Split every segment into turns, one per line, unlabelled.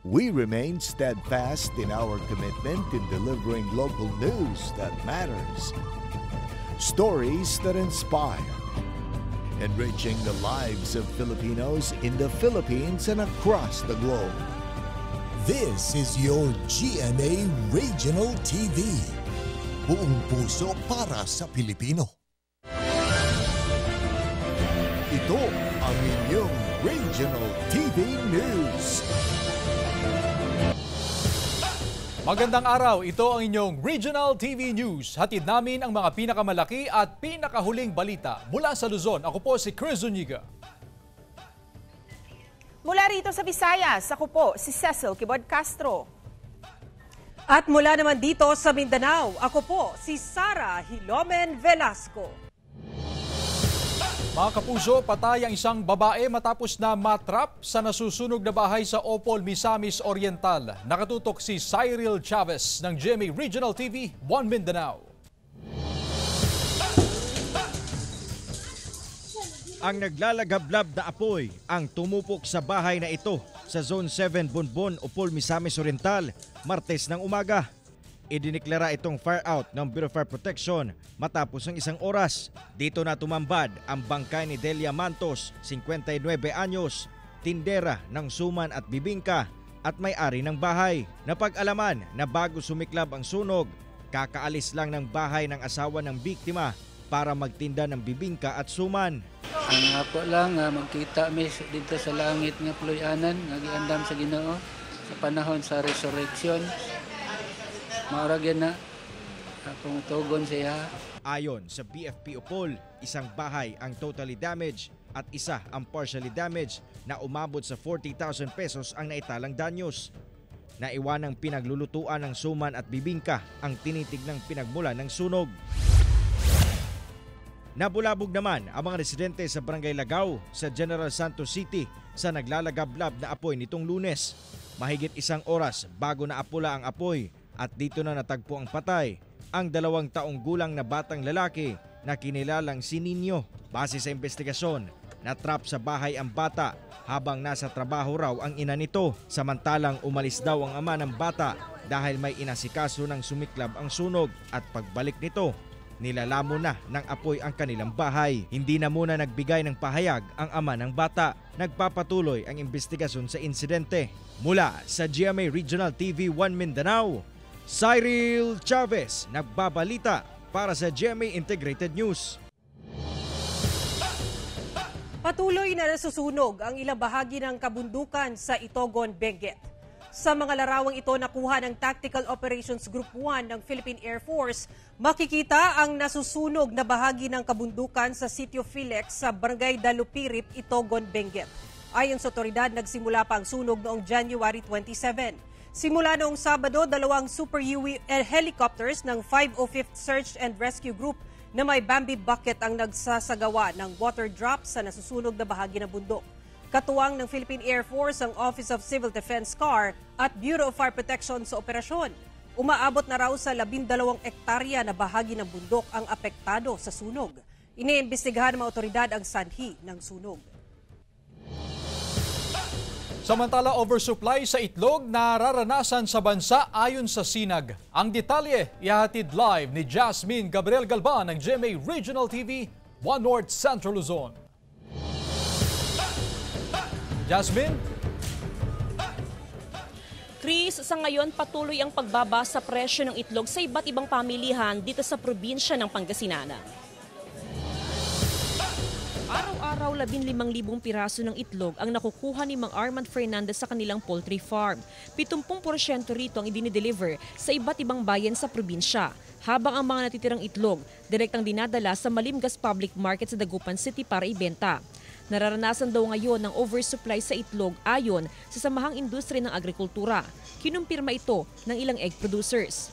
We remain steadfast in our commitment in delivering local news that matters. Stories that inspire. Enriching the lives of Filipinos in the Philippines and across the globe.
This is your GMA Regional TV. Buong puso para sa Pilipino.
Ito ang inyong Regional TV News.
Magandang araw, ito ang inyong Regional TV News. Hatid namin ang mga pinakamalaki at pinakahuling balita mula sa Luzon. Ako po si Chris Zuniga.
Mula rito sa Visayas, ako po si Cecil Kibod Castro.
At mula naman dito sa Mindanao, ako po si Sara Hilomen Velasco.
Mga kapuso, patay ang isang babae matapos na matrap sa nasusunog na bahay sa Opol, Misamis Oriental. Nakatutok si Cyril Chavez ng GMA Regional TV 1 Mindanao.
Ang naglalagablab na apoy ang tumupok sa bahay na ito sa Zone 7 Bonbon, Opol, Misamis Oriental, Martes ng umaga. Idineklara itong fire out ng Bureau of Fire Protection matapos ng isang oras. Dito na tumambad ang bangkay ni Delia Mantos, 59 anyos, tindera ng suman at bibingka at may-ari ng bahay. Napag-alaman na bago sumiklab ang sunog, kakaalis lang ng bahay ng asawa ng biktima para magtinda ng bibingka at suman.
Ang ako lang magkita mi dito sa langit nga puloy-anan nga giandam sa Ginoo sa panahon sa resurrection. Mauragyan na akong tugon siya.
Ayon sa BFP Opol, isang bahay ang totally damaged at isa ang partially damaged na umabot sa 40,000 pesos ang naitalang danyos. Naiwanang pinaglulutuan ng suman at bibingka ang tinitignang pinagmula ng sunog. Nabulabog naman ang mga residente sa Barangay Lagaw sa General Santos City sa naglalagablab na apoy nitong Lunes. Mahigit isang oras bago naapula ang apoy at dito na natagpo ang patay, ang 2 taong gulang na batang lalaki na kinilalang si Nino. Base sa investigasyon, natrap sa bahay ang bata habang nasa trabaho raw ang ina nito. Samantalang umalis daw ang ama ng bata dahil may inasikaso ng sumiklab ang sunog at pagbalik nito, nilalamon na ng apoy ang kanilang bahay. Hindi na muna nagbigay ng pahayag ang ama ng bata. Nagpapatuloy ang investigasyon sa insidente. Mula sa GMA Regional TV 1 Mindanao, Cyril Chavez nagbabalita para sa GMA Integrated News.
Patuloy na nasusunog ang ilang bahagi ng kabundukan sa Itogon, Benguet. Sa mga larawang ito nakuha ng Tactical Operations Group 1 ng Philippine Air Force, makikita ang nasusunog na bahagi ng kabundukan sa Sitio Philex sa Barangay Dalupirip, Itogon, Benguet. Ayon sa otoridad, nagsimula pa ang sunog noong January 27. Simula noong Sabado, 2 Super UV helicopters ng 505th Search and Rescue Group na may Bambi bucket ang nagsasagawa ng water drop sa nasusunog na bahagi ng bundok. Katuwang ng Philippine Air Force ang Office of Civil Defense CAR at Bureau of Fire Protection sa operasyon. Umaabot na raw sa 12 ektarya na bahagi ng bundok ang apektado sa sunog. Iniimbestigahan ng mga otoridad ang sanhi ng sunog.
Samantala, oversupply sa itlog nararanasan sa bansa ayon sa Sinag. Ang detalye ihahatid live ni Jasmine Gabriel Galban ng GMA Regional TV 1 North Central Luzon. Jasmine?
Chris, sa ngayon patuloy ang pagbaba sa presyo ng itlog sa iba't ibang pamilihan dito sa probinsya ng Pangasinan. Araw-araw 15,000 piraso ng itlog ang nakukuha ni Mang Armand Fernandez sa kanilang poultry farm. 70% rito ang idinideliver sa iba't ibang bayan sa probinsya. Habang ang mga natitirang itlog, direktang dinadala sa Malimgas Public Market sa Dagupan City para ibenta. Nararanasan daw ngayon ng oversupply sa itlog ayon sa Samahang Industriya ng Agrikultura. Kinumpirma ito ng ilang egg producers.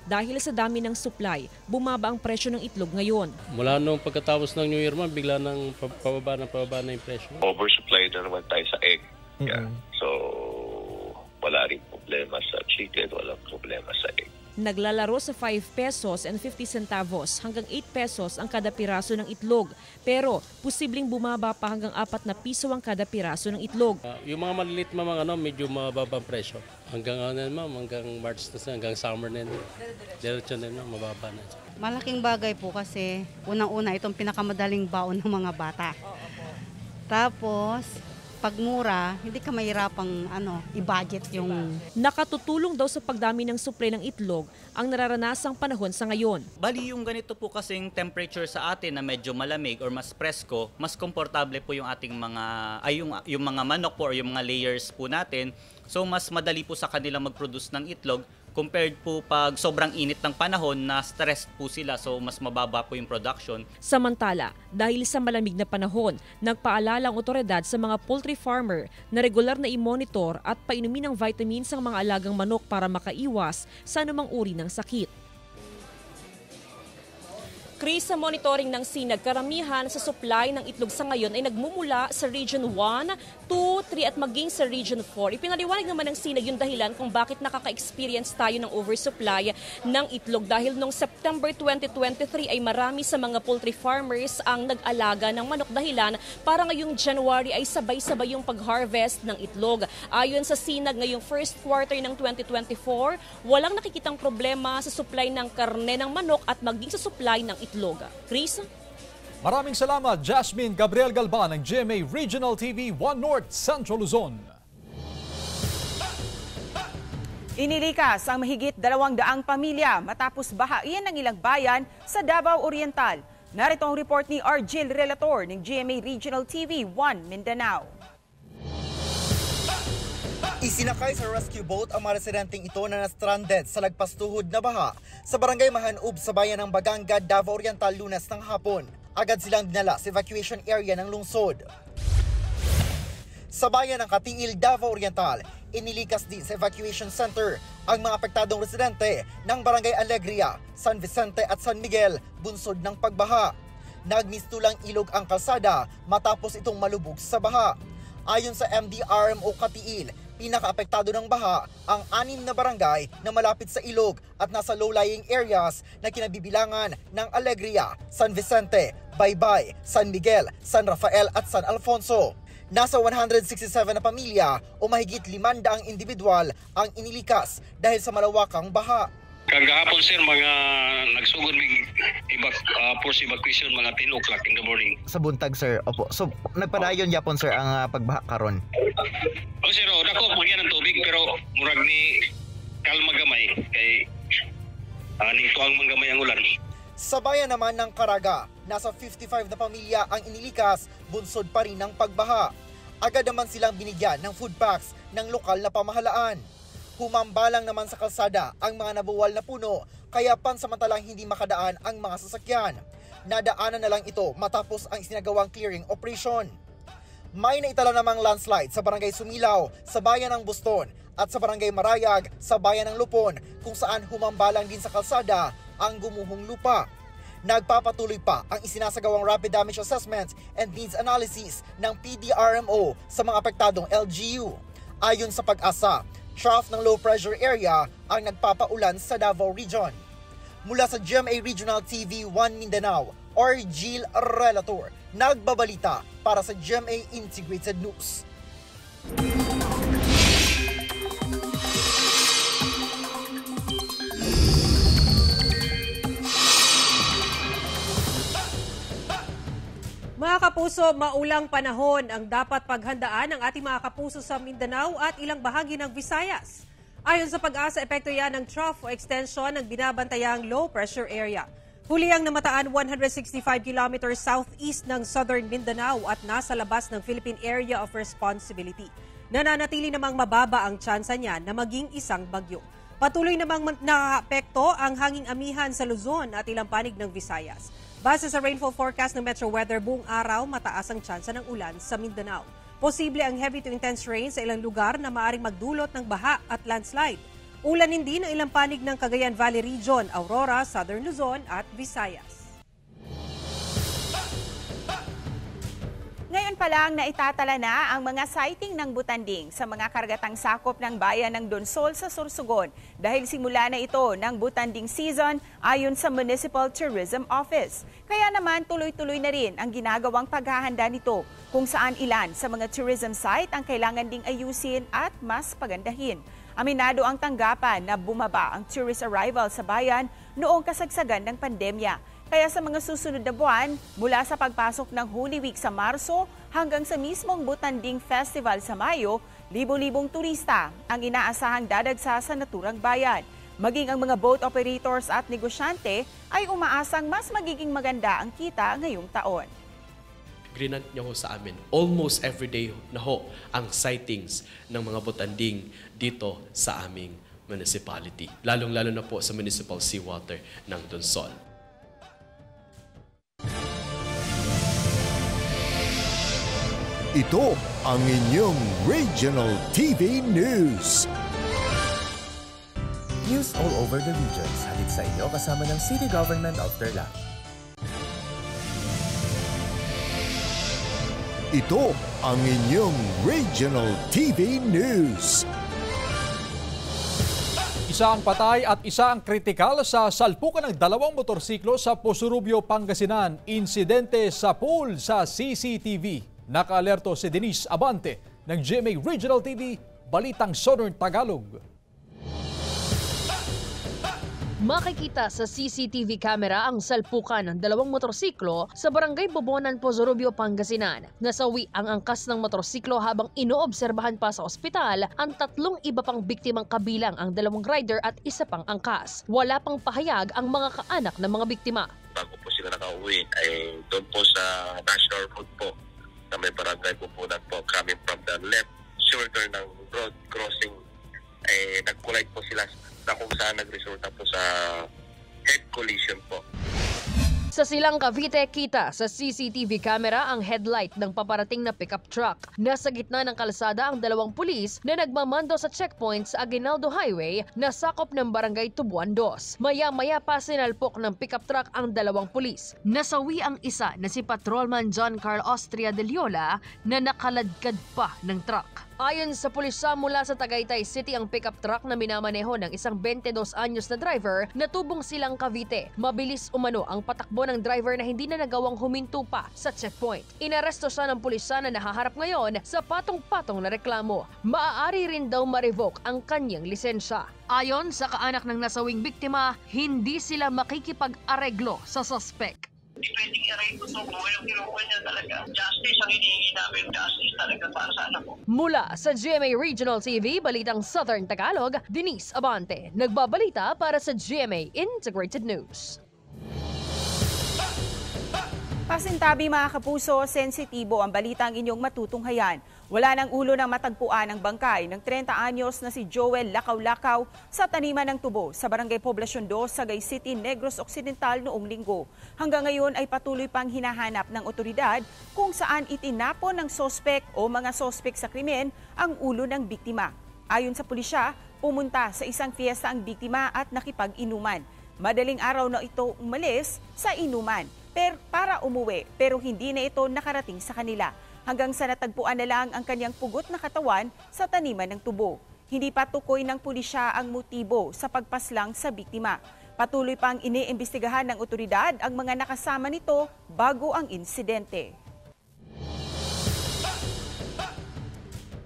Dahil sa dami ng supply, bumaba ang presyo ng itlog ngayon.
Mula nung pagkatapos ng New Year, bigla nang pababa na yung presyo.
Oversupply na naman tayo sa egg. Yeah. So, wala rin problema sa chicken, walang problema sa egg.
Naglalaro sa 5 pesos and 50 centavos hanggang 8 pesos ang kada piraso ng itlog. Pero posibleng bumaba pa hanggang 4 na piso ang kada piraso ng itlog.
Yung mga maliliit mga medyo mababang presyo. Hanggang hanggang March na hanggang summer na yun. Diretso na yun, mababa na.
Malaking bagay po kasi unang-una itong pinakamadaling baon ng mga bata. Tapos pag mura, hindi ka mahirapang i-budget yung...
Nakatutulong daw sa pagdami ng supply ng itlog ang nararanasang panahon sa ngayon.
Bali yung ganito po kasing temperature sa atin na medyo malamig or mas presko, mas komportable po yung ating yung mga manok po or yung mga layers po natin. So mas madali po sa kanila mag-produce ng itlog compared po pag sobrang init ng panahon na stressed po sila, so mas mababa po yung production.
Samantala, dahil sa malamig na panahon, nagpaalala ang otoridad sa mga poultry farmer na regular na i-monitor at painumin ng vitamins ang mga alagang manok para makaiwas sa anumang uri ng sakit. Chris, sa monitoring ng SINAG, karamihan sa supply ng itlog sa ngayon ay nagmumula sa Region 1, 2, 3 at maging sa Region 4. Ipinaliwanag naman ng SINAG yung dahilan kung bakit nakaka-experience tayo ng oversupply ng itlog dahil noong September 2023 ay marami sa mga poultry farmers ang nag-alaga ng manok dahilan para ngayong January ay sabay-sabay yung pag-harvest ng itlog. Ayon sa SINAG, ngayong first quarter ng 2024, walang nakikitang problema sa supply ng karne ng manok at maging sa supply ng itlog. Chris?
Maraming salamat, Jasmine Gabriel Galban ng GMA Regional TV 1 North Central Luzon.
Inilikas ang mahigit 200 pamilya matapos bahain ng ilang bayan sa Davao Oriental. Narito ang report ni Argil Relator ng GMA Regional TV 1 Mindanao.
Isinakay sa rescue boat ang mga residenteng ito na na-stranded sa lagpastuhod na baha sa barangay Mahanub sa bayan ng Baganga, Davao Oriental Lunes ng hapon. Agad silang dinala sa evacuation area ng lungsod. Sa bayan ng Katiil, Davao Oriental, inilikas din sa evacuation center ang mga apektadong residente ng Barangay Alegria, San Vicente at San Miguel, bunsod ng pagbaha. Nagmistulang ilog ang kalsada matapos itong malubog sa baha. Ayon sa MDRMO Katiil, pinakaapektado ng baha ang 6 na barangay na malapit sa ilog at nasa low-lying areas na kinabibilangan ng Alegria, San Vicente, Baybay, San Miguel, San Rafael at San Alfonso. Nasa 167 na pamilya o mahigit 500 individual ang inilikas dahil sa malawakang baha.
Kagahapon sir, mga nagsugod mig force evacuation mga 10 o'clock in the morning.
Sa buntag sir, opo. So nagpadayon yapon sir ang pagbaha karon.
O sir, dako magyan ng tubig pero murag ni kalma gamay kay nito ang manggamay ang ulan.
Sa bayan naman ng Caraga, nasa 55 na pamilya ang inilikas, bunsod pa rin ng pagbaha. Agad naman silang binigyan ng food packs ng lokal na pamahalaan. Humambalang naman sa kalsada ang mga nabuwal na puno kaya pansamantalang hindi makadaan ang mga sasakyan. Nadaanan na lang ito matapos ang isinagawang clearing operation. May naitala namang landslide sa barangay Sumilaw sa bayan ng Buston at sa barangay Marayag sa bayan ng Lupon kung saan humambalang din sa kalsada ang gumuhong lupa. Nagpapatuloy pa ang isinasagawang rapid damage assessment and needs analysis ng PDRMO sa mga apektadong LGU. Ayon sa Pag-asa, trough ng low pressure area ang nagpapaulan sa Davao Region. Mula sa GMA Regional TV 1 Mindanao, Argil Relator, nagbabalita para sa GMA Integrated News.
Mga kapuso, maulang panahon ang dapat paghandaan ng ating mga kapuso sa Mindanao at ilang bahagi ng Visayas. Ayon sa Pag-asa, epekto yan ng trough o extension ng binabantayang low pressure area. Huli ang namataan 165 kilometers southeast ng southern Mindanao at nasa labas ng Philippine Area of Responsibility. Nananatili namang mababa ang tsansa niya na maging isang bagyo. Patuloy namang nakapekto ang hanging amihan sa Luzon at ilang panig ng Visayas. Base sa rainfall forecast ng Metro Weather, buong araw mataas ang tsansa ng ulan sa Mindanao. Posible ang heavy to intense rain sa ilang lugar na maaring magdulot ng baha at landslide. Ulanin din ang ilang panig ng Cagayan Valley Region, Aurora, Southern Luzon at Visayas.
Ngayon Ngayon pa lang na itatala na ang mga sighting ng butanding sa mga karagatang sakop ng bayan ng Donsol sa Sorsogon dahil simula na ito ng butanding season ayon sa Municipal Tourism Office. Kaya naman tuloy-tuloy na rin ang ginagawang paghahanda nito kung saan ilan sa mga tourism site ang kailangan ding ayusin at mas pagandahin. Aminado ang tanggapan na bumaba ang tourist arrival sa bayan noong kasagsagan ng pandemya. Kaya sa mga susunod na buwan, mula sa pagpasok ng Holy Week sa Marso hanggang sa mismong Butanding Festival sa Mayo, libo-libong turista ang inaasahang dadagsa sa naturang bayan. Maging ang mga boat operators at negosyante ay umaasang mas magiging maganda ang kita ngayong taon.
Grinant niya ho sa amin, almost every day na ho ang sightings ng mga butanding dito sa aming municipality. Lalong-lalo na po sa municipal seawater ng Donsol.
Ito ang inyong Regional TV News.
News all over the regions. Hatid sa inyo kasama ng City Government of Tarlac.
Ito ang inyong Regional TV News.
Isa ang patay at isa ang kritikal sa salpukan ng dalawang motorsiklo sa Posurubio, Pangasinan. Insidente sa pool sa CCTV. Naka-alerto si Denise Abante ng GMA Regional TV, Balitang Southern Tagalog.
Makikita sa CCTV camera ang salpukan ng dalawang motorsiklo sa Barangay Bobonan, Posurubio, Pangasinan. Nasawi ang angkas ng motorsiklo habang inoobserbahan pa sa ospital ang tatlong iba pang biktimang kabilang ang dalawang rider at isa pang angkas. Wala pang pahayag ang mga kaanak ng mga biktima.
Bago po sila nakauwi ay doon po sa National Road po na may Barangay Bobonan po, coming from the left shoulder ng road crossing, ay nag-collide po sila na kung saan nagresulta po sa head collision po.
Sa Silang Cavite, kita sa CCTV camera ang headlight ng paparating na pickup truck. Nasa gitna ng kalsada ang dalawang pulis na nagmamando sa checkpoint sa Aguinaldo Highway na sakop ng Barangay Tubuan 2. Maya-maya pa sinalpok ng pickup truck ang dalawang pulis. Nasawi ang isa na si Patrolman John Carl Austria de Liola na nakaladkad pa ng truck. Ayon sa pulisya, mula sa Tagaytay City ang pickup truck na minamaneho ng isang 22 anyos na driver na tubong Silang Cavite. Mabilis umano ang patakbo ng driver na hindi na nagawang huminto pa sa checkpoint. Inaresto siya ng pulisya na nahaharap ngayon sa patong-patong na reklamo. Maaari rin daw ma-revoke ang kanyang lisensya. Ayon sa kaanak ng nasawing biktima, hindi sila makikipag-areglo sa suspect.
Hindi pwedeng i-arrange ko yung kinukuha niya talaga. Justice ang hinihingi namin. Justice talaga para sa anak ko.
Mula sa GMA Regional TV, Balitang Southern Tagalog, Denise Abante. Nagbabalita para sa GMA Integrated News.
Pasintabi mga kapuso, sensitibo ang balitang inyong matutunghayan. Wala ng ulo ng matagpuan ang bangkay ng 30 anyos na si Joel Lakaw-Lakaw sa taniman ng tubo sa Barangay Poblacion 2, Sagay City, Negros Occidental noong linggo. Hanggang ngayon ay patuloy pang hinahanap ng otoridad kung saan itinapon ng sospek o mga sospek sa krimen ang ulo ng biktima. Ayon sa pulisya, pumunta sa isang fiesta ang biktima at nakipag-inuman. Madaling araw na ito umalis sa inuman para umuwi pero hindi na ito nakarating sa kanila. Hanggang sa natagpuan na lang ang kanyang pugot na katawan sa taniman ng tubo. Hindi pa tukoy ng pulisya ang motibo sa pagpaslang sa biktima. Patuloy pang iniimbestigahan ng otoridad ang mga nakasama nito bago ang insidente.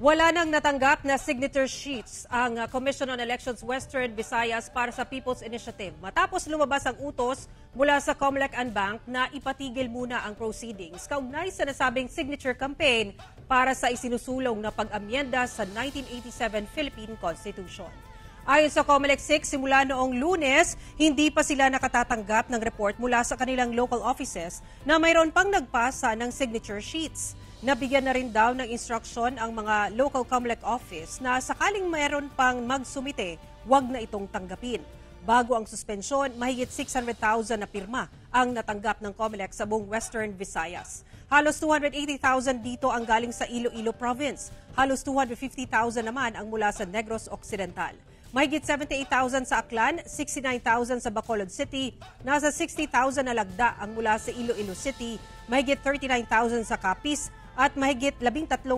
Wala nang natanggap na signature sheets ang Commission on Elections Western Visayas para sa People's Initiative matapos lumabas ang utos mula sa COMELEC and Bank na ipatigil muna ang proceedings kaugnay sa nasabing signature campaign para sa isinusulong na pag-amyenda sa 1987 Philippine Constitution. Ayon sa COMELEC 6, simula noong Lunes, hindi pa sila nakatatanggap ng report mula sa kanilang local offices na mayroon pang nagpasa ng signature sheets. Nabigyan na rin daw ng instruction ang mga local COMELEC office na sakaling mayroon pang magsumite, wag na itong tanggapin. Bago ang suspensyon, mahigit 600,000 na pirma ang natanggap ng COMELEC sa buong Western Visayas. Halos 280,000 dito ang galing sa Iloilo Province. Halos 250,000 naman ang mula sa Negros Occidental. Mahigit 78,000 sa Aklan, 69,000 sa Bacolod City, nasa 60,000 na lagda ang mula sa Iloilo City, mahigit 39,000 sa Capiz, at mahigit 13,000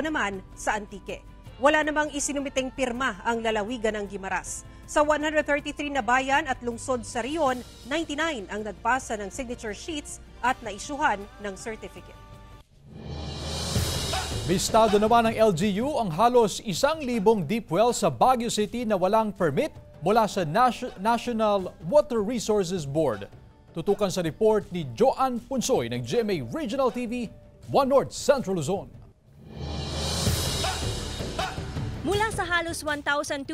naman sa Antique. Wala namang isinumiteng pirma ang lalawigan ng Guimaras. Sa 133 na bayan at lungsod sa Rion, 99 ang nagpasa ng signature sheets at naisyuhan ng certificate.
Bistado naman ng LGU ang halos 1,000 deep well sa Baguio City na walang permit mula sa National Water Resources Board. Tutukan sa report ni Joan Punsoy ng GMA Regional TV, 1 North Central Luzon.
Mula sa halos 1,200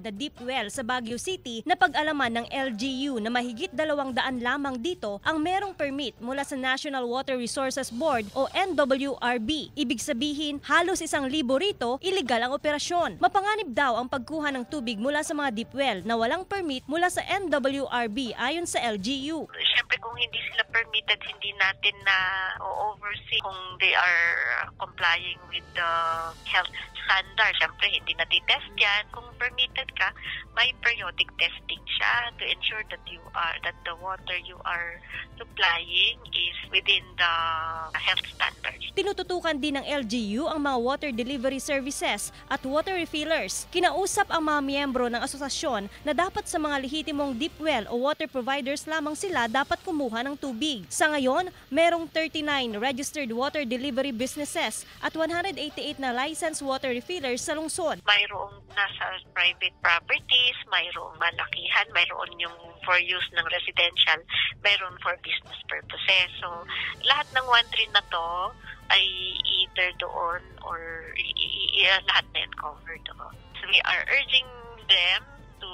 na deep well sa Baguio City, napag-alaman ng LGU na mahigit 200 lamang dito ang merong permit mula sa National Water Resources Board o NWRB. Ibig sabihin, halos 1,000 rito, iligal ang operasyon. Mapanganib daw ang pagkuha ng tubig mula sa mga deep well na walang permit mula sa NWRB ayon sa LGU.
Siyempre kung hindi sila permitted, hindi natin na oversee kung they are complying with the health standard. Siyempre hindi natitest yan. Kung permitted ka, may periodic testing siya to ensure that the water you are supplying is within the health standards.
Tinututukan din ng LGU ang mga water delivery services at water refillers. Kinausap ang mga miyembro ng asosasyon na dapat sa mga lehitimong deep well o water providers lamang sila dapat kumuha ng tubig. Sa ngayon, merong 39 registered water delivery businesses at 188 na licensed water refillers sa lungsod.
Mayroong nasa private properties, mayroong malakihan, mayroon yung for use ng residential, mayroon for business purposes. So, lahat ng 1-3 na to ay either doon or lahat na yan covered doon. So, we are urging them to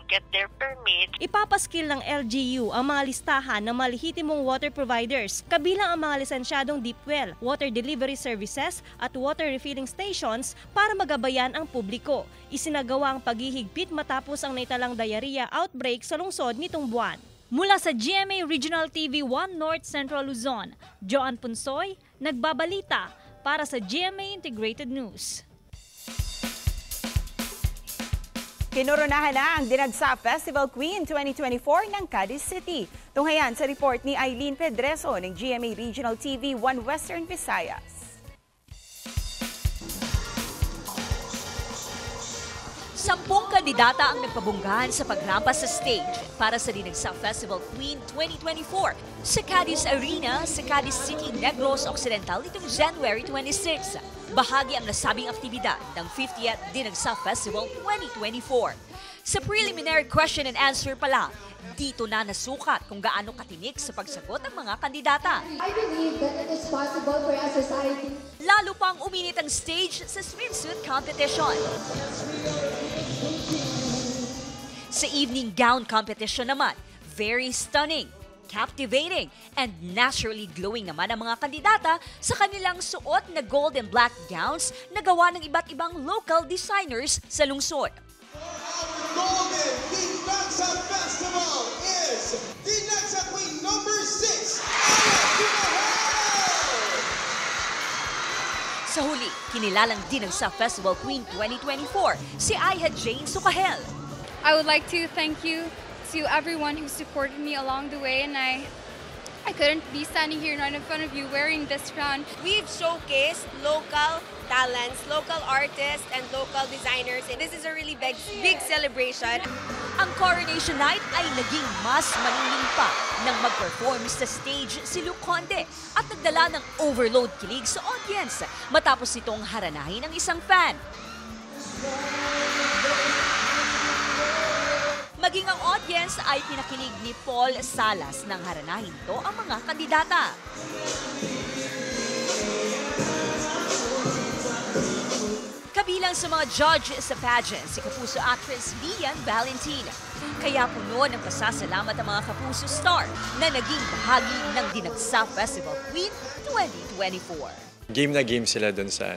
get their permit.
Ipapaskil ng LGU ang mga listahan ng mga lehitimong water providers, kabilang ang mga lisensyadong deep well, water delivery services at water refilling stations para magabayan ang publiko. Isinagawa ang paghihigpit matapos ang naitalang diarrhea outbreak sa lungsod nitong buwan. Mula sa GMA Regional TV 1 North Central Luzon, Joan Punsoy, nagbabalita para sa GMA Integrated News.
Kinoronahan na ang Dinagsa Festival Queen 2024 ng Cadiz City. Tunghayan sa report ni Eileen Pedreso ng GMA Regional TV 1 Western Visayas.
10 kandidata ang nagpabunggahan sa pagrampas sa stage para sa Dinagsa Festival Queen 2024 sa Cadiz Arena sa Cadiz City, Negros Occidental nitong January 26. Bahagi ang nasabing aktibidad ng 50th Dinagsa Festival 2024. Sa preliminary question and answer pa lang, dito na nasukat kung gaano katinik sa pagsagot ng mga kandidata.
I believe that it is possible for a society.
Lalo pang uminit ang stage sa swimsuit competition. Sa evening gown competition naman, very stunning, captivating, and naturally glowing naman ang mga kandidata sa kanilang suot na gold and black gowns na gawa ng iba't ibang local designers sa lungsod.
Golden Dinagsa Festival is Dinagsa Queen number 6,
Sa huli, kinilalang Dinagsa Festival Queen 2024 si Ayha Jane Sukahel.
I would like to thank you to everyone who supported me along the way, and I couldn't be standing here right in front of you wearing this crown.
We've showcased local talents, local artists, and local designers. And this is a really big celebration.
Ang coronation night ay naging mas manining pa nang mag-perform sa stage si Luke Conde at nagdala ng overload kilig sa audience matapos itong haranahin ng isang fan. Maging ang audience ay pinakinig ni Paul Salas nang haranahin ito ang mga kandidata. Kabilang sa mga judge sa pageant, si Kapuso actress Lian Valentin. Kaya puno ng pasasalamat ang mga Kapuso star na naging bahagi ng Dinagsa Festival Queen 2024.
Game na game sila dun sa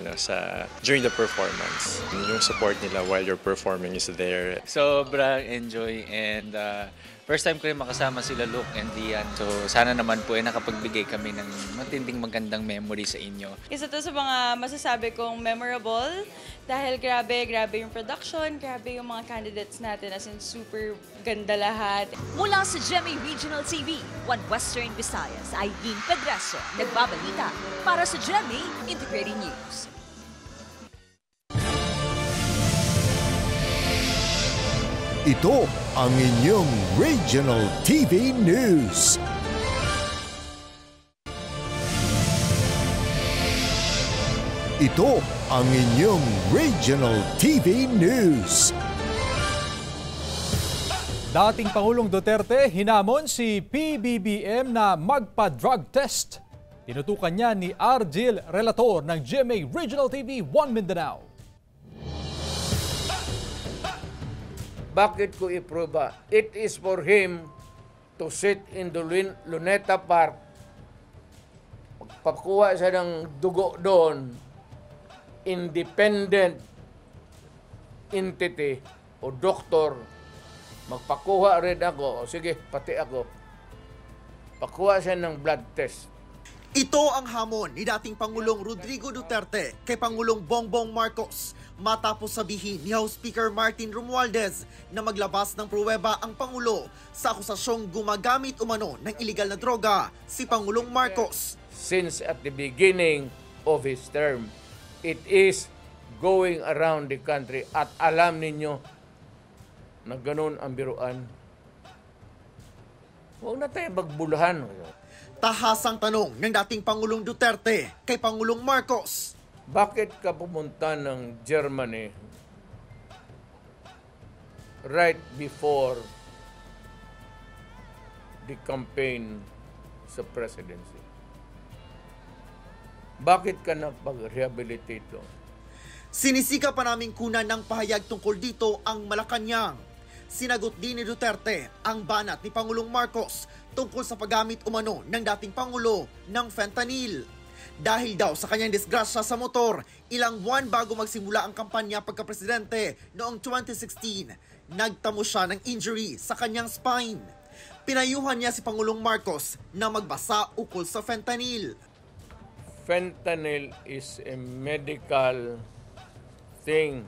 during the performance. Yung support nila while you're performing is there.
Sobrang enjoy and
First time ko rin makasama sila Luke and Dian. So sana naman po nakapagbigay kami ng matinding magandang memory sa inyo.
Isa to sa mga masasabi kong memorable dahil grabe yung production, grabe yung mga candidates natin, as in super ganda lahat.
Mula sa GMA Regional TV, One Western Visayas, Aileen Pedraso, nagbabalita para sa GMA Integrated News.
Ito ang inyong Regional TV News. Ito ang inyong Regional TV News.
Dating Pangulong Duterte hinamon si PBBM na magpa-drug test. Tinutukan niya ni Argel Relator ng GMA Regional TV 1 Mindanao.
Bakit ko iproba? It is for him to sit in the Luneta Park, magpakuha siya ng dugo doon, independent entity o doktor, magpakuha rin ako, o sige, pati ako, pakuha siya ng blood test.
Ito ang hamon ni dating Pangulong Rodrigo Duterte kay Pangulong Bongbong Marcos matapos sabihin ni House Speaker Martin Romualdez na maglabas ng pruweba ang Pangulo sa akusasyong gumagamit umano ng iligal na droga si Pangulong Marcos.
Since at the beginning of his term, it is going around the country at alam ninyo na ganun ang biruan. Huwag na tayo magbulahan.
Tahasang tanong ng dating Pangulong Duterte kay Pangulong Marcos.
Bakit ka pumunta ng Germany right before the campaign sa presidency? Bakit ka napag-rehabilitate doon?
Sinisika pa namin kunan ng pahayag tungkol dito ang Malacanang. Sinagot din ni Duterte ang banat ni Pangulong Marcos tungkol sa paggamit umano ng dating Pangulo ng fentanyl. Dahil daw sa kanyang disgrasya sa motor, ilang buwan bago magsimula ang kampanya pagkapresidente noong 2016, nagtamo siya ng injury sa kanyang spine. Pinayuhan niya si Pangulong Marcos na magbasa ukol sa fentanyl.
Fentanyl is a medical thing.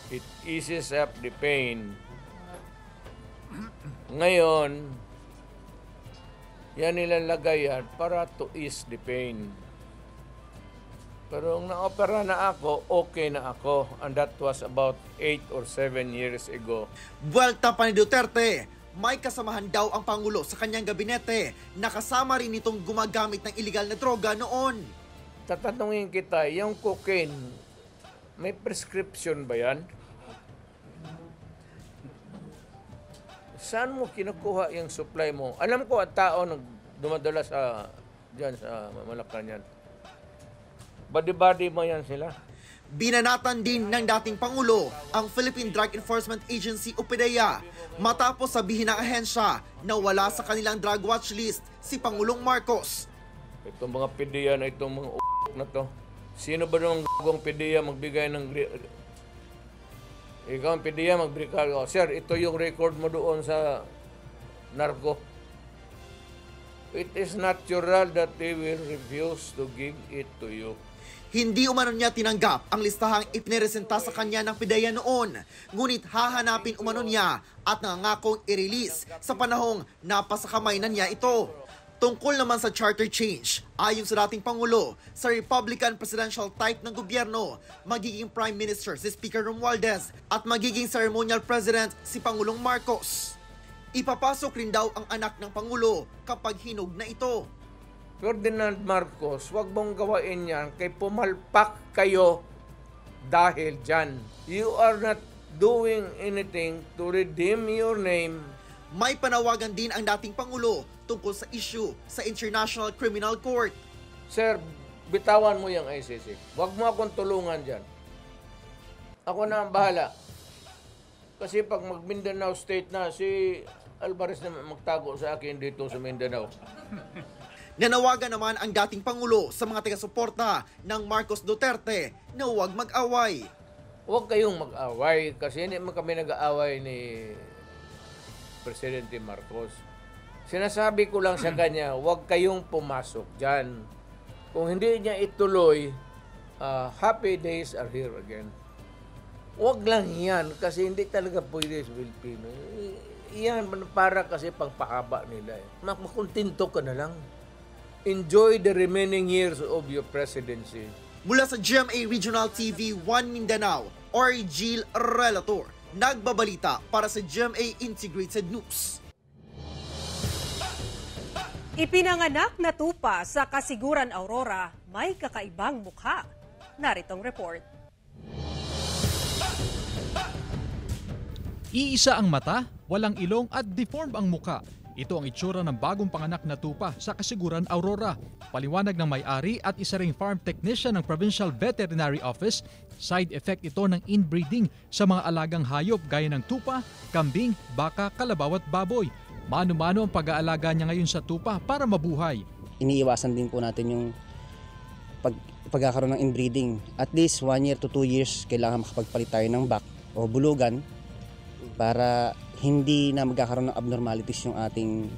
It eases up the pain. Ngayon, yan nilalagay yan para to ease the pain. Pero nung na-opera na ako, okay na ako. And that was about 8 or 7 years ago.
Buwelta pa ni Duterte, may kasamahan daw ang Pangulo sa kanyang gabinete na kasama rin itong gumagamit ng iligal na droga noon.
Tatanungin kita, yung cocaine, may prescription ba yan? Saan mo kinukuha yung supply mo? Alam ko ang tao nang dumadala diyan sa Malacanang. Body-body mo yan sila.
Binanatan din ng dating Pangulo ang Philippine Drug Enforcement Agency o PDEA matapos sabihin ng ahensya na wala sa kanilang drug watch list si Pangulong Marcos.
Itong mga PDEA na itong mga na to. Sino ba nung gagawang PDEA magbigay ng... Ikaw ang PDEA magbigay. Sir, ito yung record mo doon sa narco. It is natural that they will refuse to give it to you.
Hindi umano niya tinanggap ang listahang ipiniresenta sa kanya ng PDEA noon. Ngunit hahanapin umano niya at nangangakong i-release sa panahong napasakamay na niya ito. Tungkol naman sa charter change, ayon sa dating Pangulo, sa Republican presidential type ng gobyerno, magiging Prime Minister si Speaker Romualdez at magiging ceremonial president si Pangulong Marcos. Ipapasok rin daw ang anak ng Pangulo kapag hinog na ito.
Ferdinand Marcos, wag mong gawain yan kay pumalpak kayo dahil dyan. You are not doing anything to redeem your name.
May panawagan din ang dating Pangulo tungkol sa issue sa International Criminal Court.
Sir, bitawan mo yung ICC. Huwag mo akong tulungan dyan. Ako na ang bahala. Kasi pag mag-Mindanao State na, si Alvarez na magtago sa akin dito sa Mindanao.
Nanawagan naman ang dating Pangulo sa mga taga-suporta ng Marcos Duterte na huwag mag-away.
Huwag kayong mag-away kasi hindi man kami nag-aaway ni Presidente Marcos. Sinasabi ko lang sa kanya, huwag kayong pumasok dyan. Kung hindi niya ituloy, happy days are here again. Huwag lang yan kasi hindi talaga pwede sa Pilipino. Yan para kasi pangpahaba nila. Makuntinto ka na lang. Enjoy the remaining years of your presidency.
Mula sa GMA Regional TV 1 Mindanao, Argel Relator, nagbabalita para sa GMA Integrated News.
Ipinanganak na tupa sa Kasiguran, Aurora, may kakaibang mukha. Naritong report.
Iisa ang mata, walang ilong at deformed ang muka. Ito ang itsura ng bagong panganak na tupa sa Kasiguran, Aurora. Paliwanag ng may-ari at isa ring farm technician ng Provincial Veterinary Office, side effect ito ng inbreeding sa mga alagang hayop gaya ng tupa, kambing, baka, kalabaw at baboy. Mano-mano ang pag-aalaga niya ngayon sa tupa para mabuhay.
Iniiwasan din po natin yung pagkakaroon ng inbreeding. At least 1 year to 2 years kailangan makapagpalit tayo ng bak o bulugan para hindi na magkakaroon ng abnormalities yung ating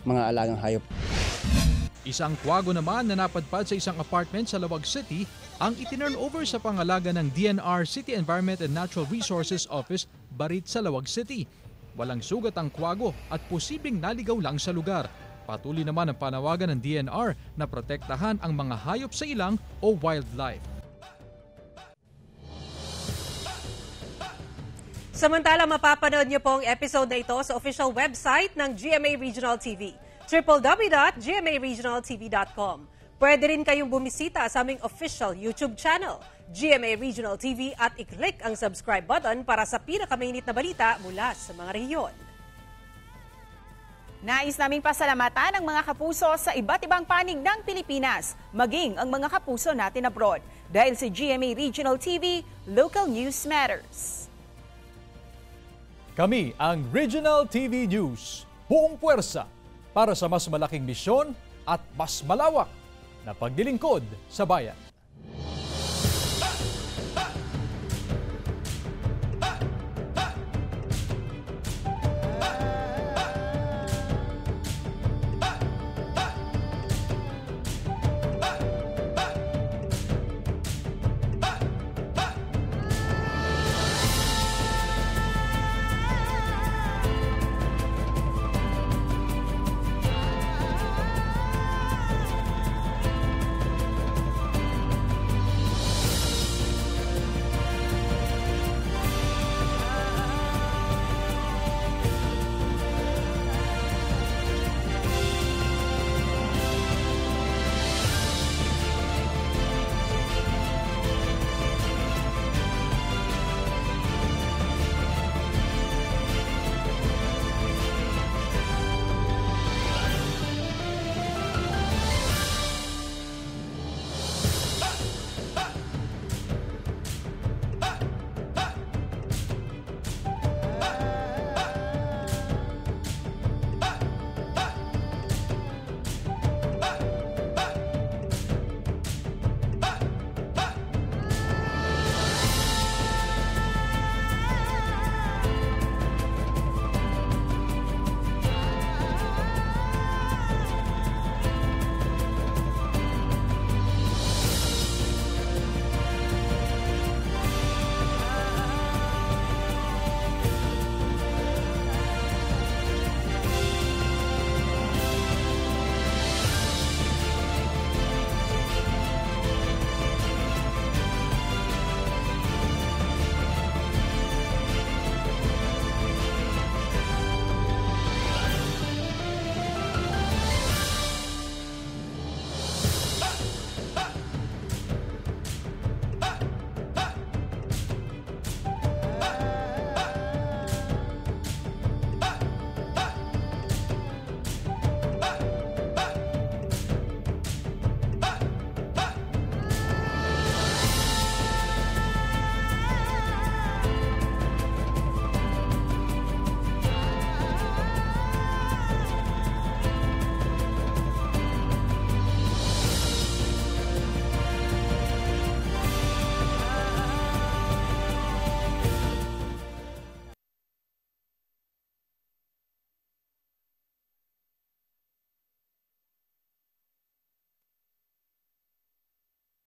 mga alagang hayop.
Isang kwago naman na napadpad sa isang apartment sa Lawag City ang itinurn over sa pangalaga ng DNR City Environment and Natural Resources Office Barit sa Lawag City. Walang sugat ang kwago at posibleng naligaw lang sa lugar. Patuloy naman ang panawagan ng DNR na protektahan ang mga hayop sa ilang o wildlife.
Samantala, mapapanood niyo po ang episode na ito sa official website ng GMA Regional TV, www.gmaregionaltv.com. Pwede rin kayong bumisita sa aming official YouTube channel, GMA Regional TV, at i-click ang subscribe button para sa pinakamainit na balita mula sa mga rehiyon.
Nais naming pasalamatan ang mga kapuso sa iba't ibang panig ng Pilipinas, maging ang mga kapuso natin abroad. Dahil sa GMA Regional TV, Local News Matters.
Kami ang Regional TV News, buong puwersa para sa mas malaking misyon at mas malawak na paglilingkod sa bayan.